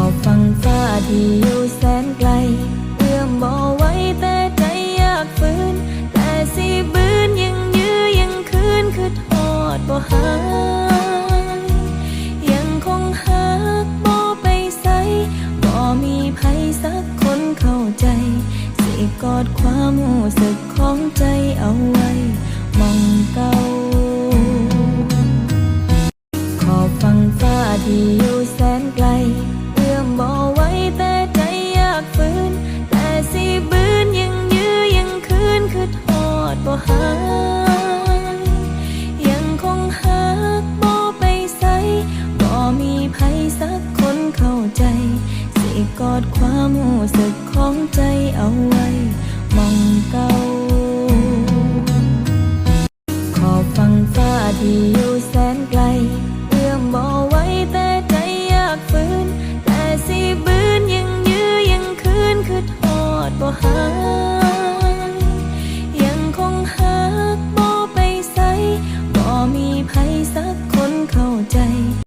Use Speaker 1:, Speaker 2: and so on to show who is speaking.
Speaker 1: อบฟังฟ้าที่อยู่แสนไกลเอื้อมบ่ไหวแต่ใจอยากฟื้นแต่สิบืนยังยื้อยังคืนคือทอดบ่หายยังคงหักบ่ไปไสบ่มีไผสักคนเข้าใจสิกอดความรู้สึกของใจเอาไว้มองเก่าขอบฟังฟ้าที่อยู่แสนไกลเอื้อมบ่ไหวแต่ใจอยากฟื้นแต่สิบืนยังยื้อยังคืนคือทอดบ่หายยังคงหักบ่ไปไสบ่มีไผสักคนเข้าใจสิกอดความรู้สึกของใจเอาไว้มองเก่าขอบฟังฟ้าที่อยู่แสนไกลเอื้อมบ่ไหวแต่ใจอยากฟื้นแต่สิบืนยังยื้อยังคืนคือทอดบ่หายยังคงหักบ่ไปไสบ่มีไผสัก